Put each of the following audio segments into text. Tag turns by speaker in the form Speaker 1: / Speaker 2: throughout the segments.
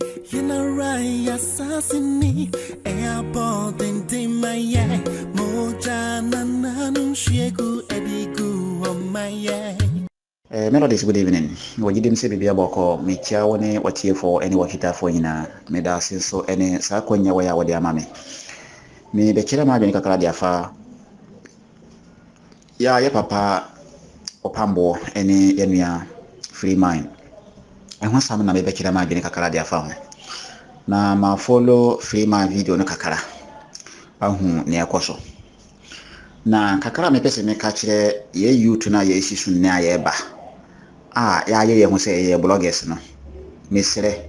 Speaker 1: Yinarai assassini airport in my moja nananu shegu edigu on my
Speaker 2: Melodies, good evening. What you didn't say be about me chia one what here for any wakita for ina me da so any sakonya waya wadi amame. Me be kira ma benika kala dia fa ya papa opambo any enua free mind. Ehun sam na me be kira ma benika kala dia fa na ma follow free mind video no kakara ahu ne yakoso na kakara me pese me ka kire ye YouTube na ye sisu na ye ba ya ye ho say ye bloggers no mesre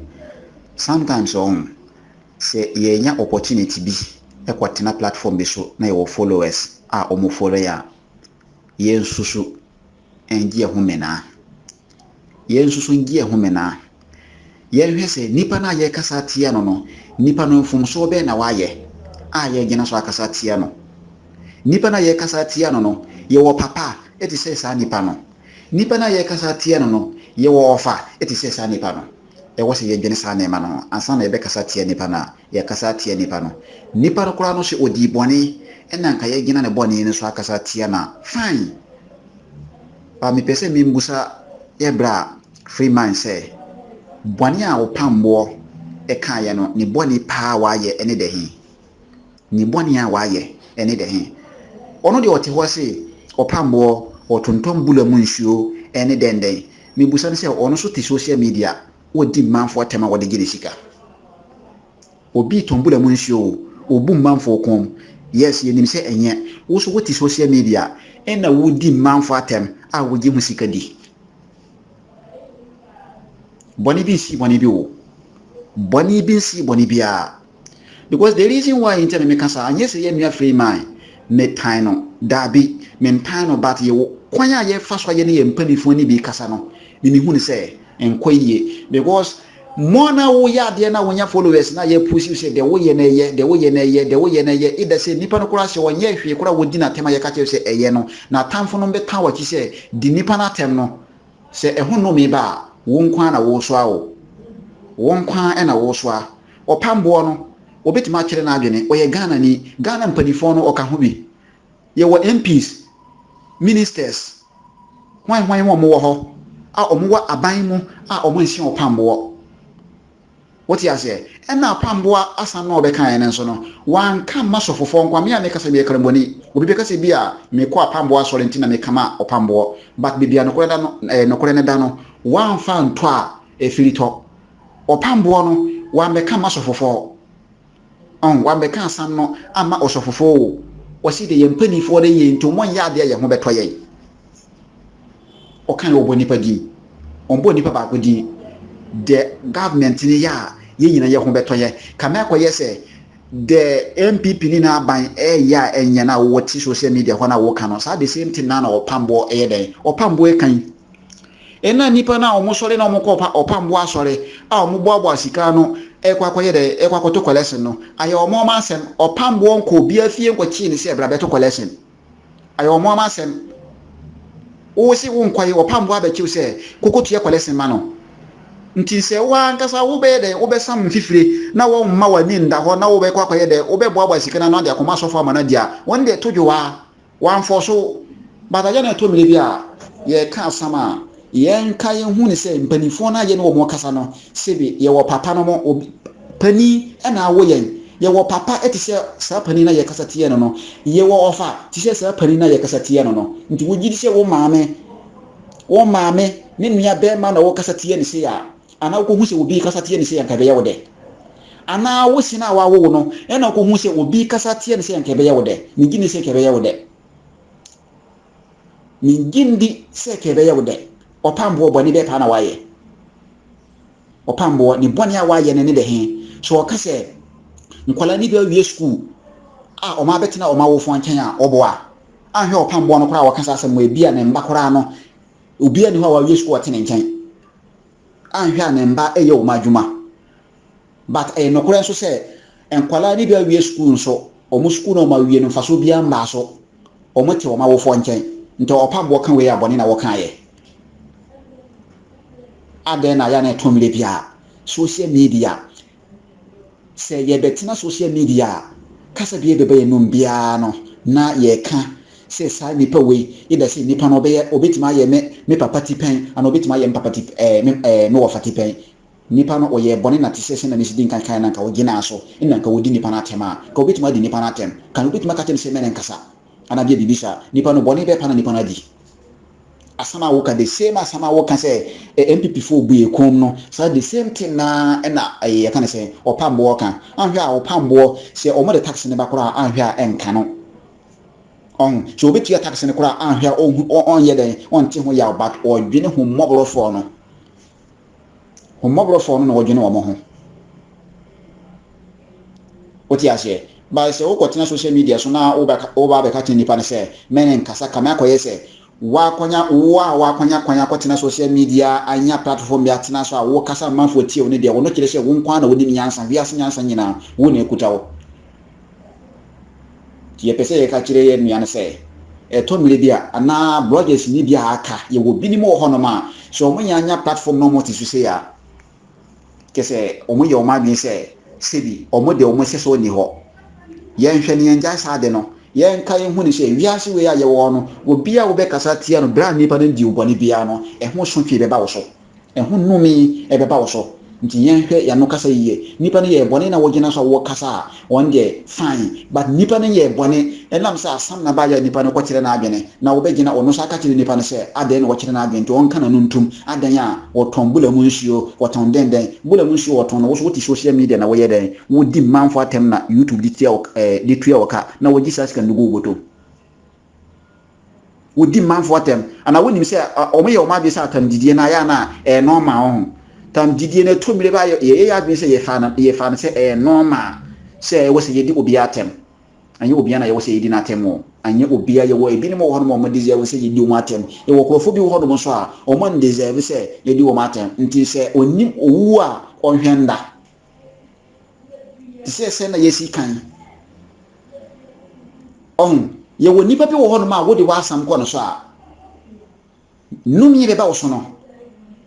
Speaker 2: sometimes on say ye nya opportunity bi ekwatena platform bi so na ye followers omo follow ya ye nsusu engie ho mena ye nsusu ngie ho mena ye hwe say nipa na ye kasa tia no nipa no mfumso be na waye ye gina so akasa tia no nipa na ye kasa tia no ye wo papa eti say sa nipa no nipa na ye kasa tia no ye wo ofa eti say sa nipa no e wo se ye dwene sa na ma no ansa na ye be kasa tia nipa na ye kasa tia nipa no kura no se odi boni ena nka ye gina ne boni ne so akasa tia na fine ba mi pese mi mbusa ye bra free mind say boni a opambo e kan ye no ni boni pa wa ye ene de hi ni boni a wa ye ene de hi ono de ote ho se opambo otontom bula mu nsuo ene denden me busa ne se ono so ti social media odi manfo tema wode gine sika obi tombula mu nsuo obu manfo kom yes ye nim se enye wo so woti social media ena wodi manfo atem a wogi mu sika di boni bi si boni bi wo boni bi si boni bia because the reason why in me kasa anye se ye nua free mind me tan no dabi me tan no bat ye kwan a ye fa so ye ne ye mpanifo ni bi kasa no me hu ne se enkoyie because more na wo ya de na wonya followers na ye push you say de wo ye na ye ida say nipa no kura se wonye hwe kura wodi na tema ye ka che say eye no na tamfo no betan wa ki say di nipa na tem no say ehun no me ba wo nkwan na wo so awo wo nkwan e na wo so a opambo no obetima kire na adwene oye Ghana mpanifo no oka ho bi ye wo MPs ministers hwan mo wo ho omo wa aban mu omo nsi opambo what you say na opambo asa na obeka ene nso no wan ka masofofo nkwa me ane kasa be kramboni obi be kasa bi a me ko opambo asore ntina me kama opambo but bibia no kore da no no kore ne da no wan fa nto a efirito opambo no wan be ka masofofo wan be ka asam no ama osofofo o si de ye mpanifo de ye nto mon ya de ye ho beto ye o kan yo boni padi on boni pa ba ko di the government ni ya ye nyina ye ho beto ye kama ko ye se the MPP ni na ban ya enya na wo ti social media ho na wo kan no sa the same thing na opambo den opambo kan ena nipa na omo sore na omo ko opambo asore omo boabo asika no ekwakoye de ekwakoto collection no aye omo ma asem opambo nko bi afie nkwachi ni se bra beto collection aye omo ma asem wo si wo nkwaye opambo abachi se kokotu collection ma no nti se wa nkasa wo be de wo be sam fifire na wo mma wani nda ho na wo be kwakoye de wo be boabo asika na de akoma sofo ama na dia won de tojowa wan foso bataja na to mire bia ye ka sama yen kai hu ni se mpanifo na ye no mo kasa no sebi ye wo papa no mo pani na wo yen ye wo papa eti se sa pani na ye kasa tie no ye wo ofa ti se sa pani na ye kasa tie no nti wo gidi se wo maame ne nua be ma na wo kasa tie ni se ya ana ko hu se obi kasa tie ni se ya ka be ye wo de ana wo sina wa wo no na ko hu se obi kasa tie ni se ya ka be ye wo de ni gini se ka be ye wo de ni gindi se ka be ye wo de opambo boni be pa na waye opambo ni boni a waye ne de he so ka se nkwala ni be wie school o ma betina o ma wo fo nchen a oboa ahwe opambo no kora wakasa asem e bia ne mba kora no obi ani ho wa wie school atene nchen ahwe a ne mba eye o ma dwuma but no kora so se nkwala ni be wie school so o mu school no ma wie no faso bia mba so o mo te o ma wo fo nchen nto opambo kan we aboni na wo kan ye aden na ya na etomire bia social media say ye betina social media kasa bie bebe no bia no na ye ka say sa nipa we ida say nipa no be obetima ye me papa tipen and obetima ye papa tip me wo fatipen nipa no oye bone na tisese na misidi kan na ka ogina so ina ka wodi nipa na tema ka obetima di nipa na tem kan obetima ka tem say me nkasa ana bia bibisa nipa no bone be pa na nipa na di asama wo ka the same asama wo ka say MPP fo bu ekom no so the same thing na na ye ka say opambo ka anhwe a opambo say omo the tax ne ba kora anhwe a enka no on so obetua tax ne kora anhwe on ye den on ti ho ya but o dwene ho mobile phone no ho mobile phone no o dwene wo mo ho oti ase ba say wo kwotena social media so na wo ba be ka tin nipa ne say men nkasa kama akoye say wakwanya kwatena social media anya platform ya tena so a wo kasa manfo tie wo ne de wo no kire se wo nkwa na wo ni nyansa wiase nyansa nyina wo ne ekuta wo tie pese ye ka kire ye nua ne se to mire bia ana bloggers ni bia aka ye wo bi ni mo ho no ma so mo nya platform no mo ti se ya kese o mo ye o ma bi se sebi o mo de o mo se so ni ho ye nhwe ne nja sa de no yen kai hu ni se wiase we aye wo no obi a wo be kasa tia no bra nipa no di uboni bia no ho so twe be ba wo so ho numi e be ba wo so nti yen hwe ya no kasa yiye nipa no ye boni na wo gina so wo kasa on de fine but nipa no ye boni enam sa asam na ba ya nipa no ko kire na adwene na wo be gina ono so aka kire nipa no se aden wo kire na adwene to on kana no ntum adan a wo tombula mu nsuo wo ton den bula mu nsuo wo ton no wo so ti social media na wo ye den wo di manfo atem na YouTube di tia wo ka na wo Jesus kan go goto wo di manfo atem ana wo nim se o me ye o ma bi sa atam didie na ya na normal ho tam didie na to mire ba ye ya bi se ye fa na se normal se wo se ye di obi atem anye obi na ye wo se ye di na atem o anye obi ye wo ebi ni mo ho no mo deserve se ye di o atem e wo krofo bi ho no so a o mo deserve se ye di o atem nti se onim owu a onhwenda se na ye si kan on ye wo nipa bi wo ho no ma wo de wa asam ko no so a numi be ba wo so no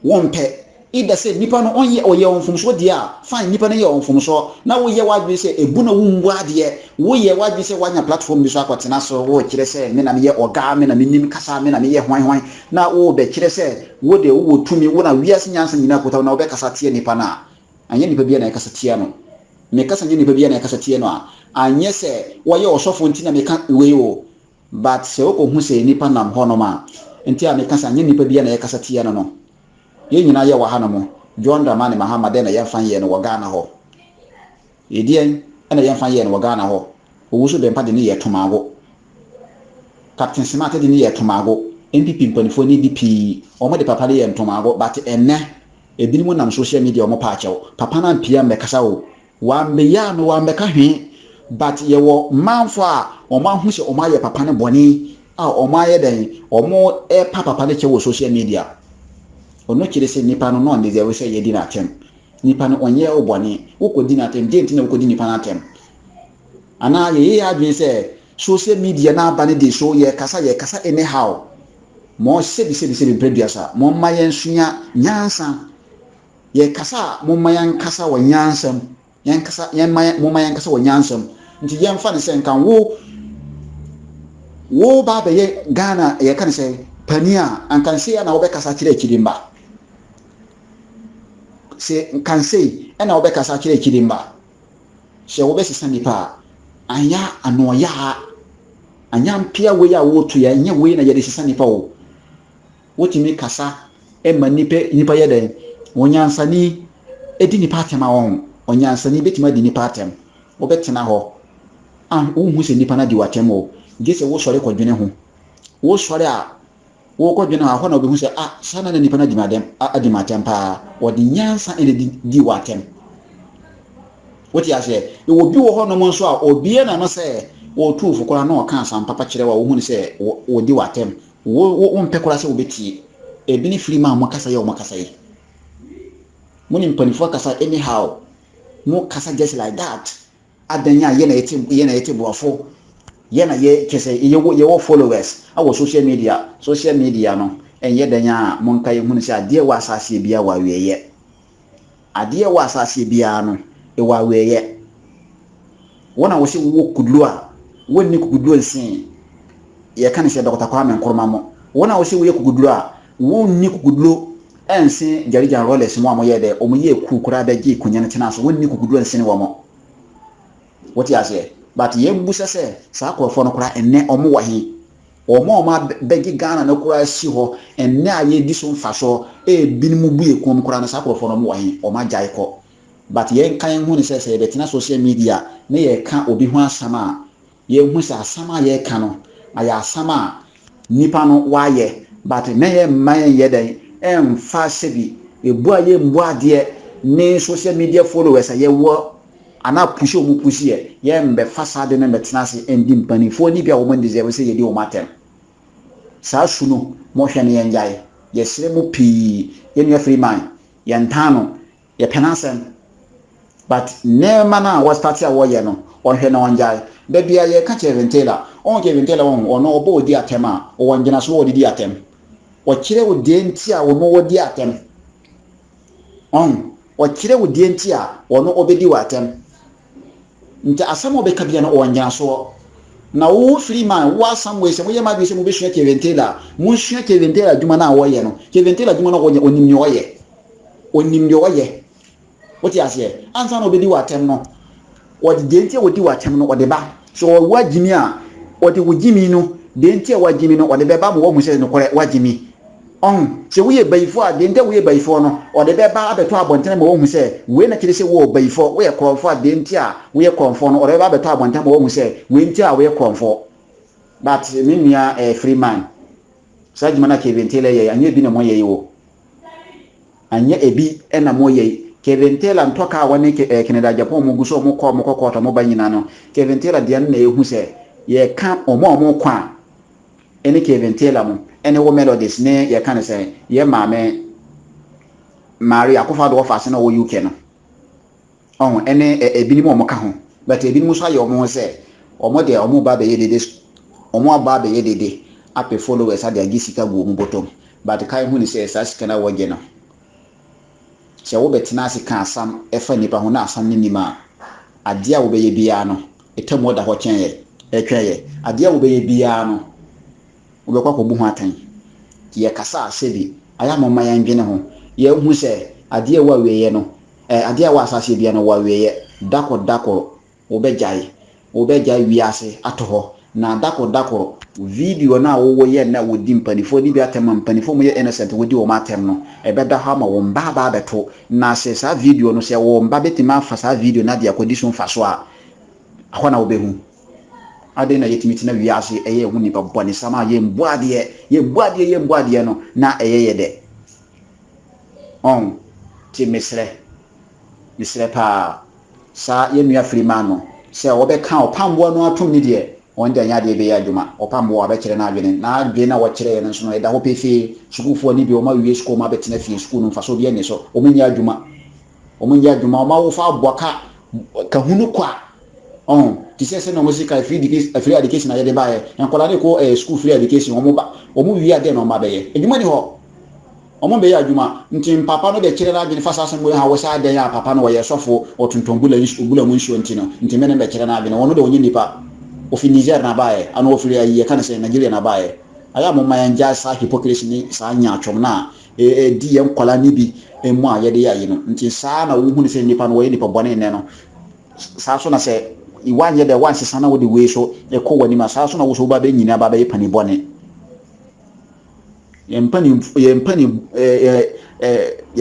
Speaker 2: won pe ida se nipa no onye oye onfumso dia fine nipa no ye onfumso na wo ye wadwe se ebu na wumbu ade wo ye wadwe se wanya platform bi so akwatena so wo kire se me na me ye oga me na me nim kasa me na me ye hwan na wo be kire se wo de wo tumi wo na wiase nyansa nyina kota na wo be kasa tie nipa na anye nipa bia na kasa tie no me kasa nye nipa bia na kasa tie no a anye se wo ye osofo ntina me ka we o but se wo ko hu se nipa nam ho no ma nti a me kasa nye nipa bia na kasa tie no no ye nyina ye wa ha no mo John Dramani Mahama de na ye fan ye no wo Ghana ho edien na ye fan ye no wo Ghana ho owuso de mpa de ne ye tomago Captain Smart de ne ye tomago MPP mpanifo ni DP o mo de papa de ye tomago but enne ebini mo nam social media o mo pa achew papa na mpia me kasa wo wa me ya no wa me ka hwe but ye wo manfo a o ma hu se o ma ye papa ne boni a o ma ye den o mo papa ne che wo social media ono kire se nipa no no ndeze we se ye di na atem nipa no onye obone wo ko di na atem de ntina wo ko di nipa na atem ana ye adwen se social media na aba ne de so ye kasa anyhow mo se bi preduasa mo mayen sunya nyansa ye kasa mo mayen kasa wa nyansam yan kasa yan mo mayen kasa wa nyansam nti ye mfa ne se nkan wo ba be ye Ghana ye kan se pania ankan se ya na wo be kasa kire kirimba se kan sei ena wo be kasa kire kirimba se wo be sisa nipa anya anoya anya mpia we ya wo to ya nya we na ye de sisa nipa wo wotimi kasa ma nipa ye den wonyansani edi nipa atema won onyansani betima di nipa atem wo betena ho wo hu se nipa na di watem o gese wo sore kwadwene ho wo sore a wo kwadwene ho na obehu se sana na nipa na di madem adi matem pa wo di nyansa ene di watem woti ase e wo bi wo ho no mo nso a obie na no se wo tufu kora na o kan san papa kire wa wo hu ni se wo di watem wo mpekora se wo beti ebi ni free man mo kasa ye o mo kasa ye muni mpanifo kasa anyhow mo kasa just like that adanya ye na eti buafo ye na ye kese ye wo followers awo social media no enye danya mo nka ye hunu se ade wa asase bia wa wieye adeɛ wɔ asase biara no ɛwɔ awɛyɛ wɔn a wɔsi wɔ kuduro a wɔn ni kuduro nsen yɛka ne sɛ dɔkɔta Kwame Nkrumah mo wɔn a wɔsi wɔyɛ kuduro a wɔn ni kuduro ɛnsen Jarijan Rollers mo a mo yɛ dɛ wɔn yɛ kukura bɛgye kunya ne tena so wɔn ni kuduro nsen wɔ mo wɔte aseɛ but yɛn busa sɛ saa akɔrɔfoɔ no koraa ɛnɛ wɔn wɔ he wɔn bɛgye Ghana no koraa si hɔ ɛnɛ a yɛdi so mfa so binom bu ekom koraa no saa akɔrɔfoɔ no wɔ he wɔn agyae kɔ but yɛn ka yɛn ho ne sɛ yɛbɛtena social media na yɛka obi ho asam a yɛn ho sɛ asam a yɛka no ayɛ asam a nipa no wayɛ but na yɛn mma yɛn yɛ dɛn ɛmfa sɛbi ebu a yɛn bu adeɛ ne social media followers a yɛwɔ ana push omu push yɛn mbɛfa saa de no mbɛtena ase ɛndi mpanimfoɔ ni bi a wɔn deserve sɛ yɛdi wɔn atɛm saa su no mohwɛ ne yɛn gyae yɛsrɛ mu pii yɛn nua Freeman yɛn tan no yɛpɛ n'asɛm but nneɛma no a wɔstart a wɔyɛ no ɔhwɛ na ɔngyae da bia yɛka Kevin Taylor Kevin Taylor ɔno ɔbɔ odi atɛm a ɔwɔ ngyina so wɔde di atɛm ɔkyerɛ wo deɛ nti a ɔno wɔdi atɛm ɔkyerɛ wo deɛ nti a ɔno ɔbɛdi wɔ atɛm nti asɛm ɔbɛka bia no ɔwɔ ngyina so na wo Freeman wo asam we sɛ moyɛ ma bi sɛ mo bɛsua Kevin Taylor mo sua Kevin Taylor adwuma na wɔyɛ no Kevin Taylor adwuma na wɔyɛ onim deɛ ɔyɛ wote aseɛ ansa na obedi wɔ atɛm no wɔde deɛ nti a wɔdi wɔ atɛm no wɔde ba so wɔwɔ agyimi a wɔde wɔ gyimi no deɛ nti a wɔagyimi no wɔde bɛba ma wɔn mu sɛ no korɛ wɔagyimi sɛ woyɛ bayifo a deɛ nti a woyɛ bayifo no wɔde bɛba abɛtɔ abɔntene ma wɔn mu sɛ wei na kyerɛ sɛ wɔwɔ bayifo woyɛ korɔmfo a deɛ nti a woyɛ korɔmfo no wɔde bɛba abɛtɔ abɔntene ma wɔn mu sɛ wei nti a woyɛ korɔmfo but me nua Freeman saa adwuma na Kevin Taylor yɛ anyɛ bi na mo yɛ yi wo anyɛ ebi ɛna mo yɛ yi Kevin Taylor ntoka wani Canada Japan mo guso mo kɔ mo ba nyina no Kevin Taylor de na ehu sɛ ye ka omo kwa ene Kevin Taylor mo ene wo melodies ne ye ka ne sɛ ye maame Maria Akufo-Addo ofase na wo UK no ene ebinim omo ka ho but ebinim so aye omo sɛ omo de omo ba be ye dede omo aba be ye dede ape followers ade agisika go mu bottom but kai hu ne sɛ sa sika na wo ge no sɛ wo betena ase ka asam ɛfa nipa ho na asam ne nima ade a wo bɛyɛ bia no etam wo da ho kyɛn yɛ ɛtwɛn ade a wo bɛyɛ bia no wo bɛkɔ akɔbu ho atan yɛ kasa asɛbi aya mama yɛ ndwene ho yɛ hu sɛ ade a wo aweyɛ no ade a wo asase bia no wo aweyɛ dako wo bɛgyae wiase ato hɔ na dako video na wo yɛ na wo di mpanifo ni bi atem mpanifo mo yɛ innocent wo di wo matem no ɛbɛda ha ma wo mba ba beto na sɛ saa video no sɛ wo mba betima afa saa video na de akodi so mfa so a ahɔ na wo behu ade na yɛtimi tina wiase ɛyɛ hu ni ba bɔne sama yɛ mbu adeɛ no na ɛyɛ de ti mesrɛ pa sa yɛ nua Freeman no sɛ wo bɛka opambo no atom ni de on da nya de be ya dwuma opambo abɛkyerɛ na adwene na wɔkyerɛ no so no ɛda ho pefe sukufoɔ ni bi o ma wie school ma bɛtena fie school no mfaso bi ani so o menya adwuma o ma wo fa aboaka ka hunu kwa ti sɛ na musika free education ayɛ de bae nkola ne ko school free education o mu wie ade na o ma bɛyɛ adwuma ni hɔ o mo bɛyɛ adwuma nti papa no bɛkyerɛ na adwene fa sa asɛm ha wo sa adan ya papa no wɔyɛ sɔfo otontombula mu nsuo nti no nti me ne bɛkyerɛ na adwene wɔno de onye nipa ofi Niger na bae ano ofiri ayi ka ne sɛ Nigeria na bae aya mo mayan ja sa hypocrisy ni sa nya atwom na di ye nkola ni bi emu a ye de ya yi no nti sa na wo hu ne sɛ nipa no wo ye nipa bɔne ne no sa so na sɛ iwan ye de wan sesa na wo de we so e kɔ wani ma sa so na wo so ba be nyina ba be pani bɔne ye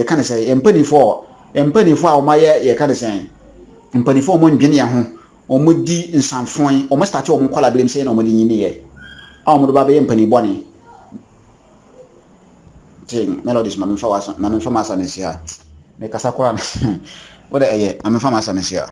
Speaker 2: ka ne sɛ empani fo a wo ma ye ka ne sɛ empani fo mo ndwene ya ho omo di nsanfon omo start omo kola blem say na omo di nyini ye omo do ba be mpani boni ting melodies ma me fa masa ne sia me kasa kora me wode eye ma me fa masa ne sia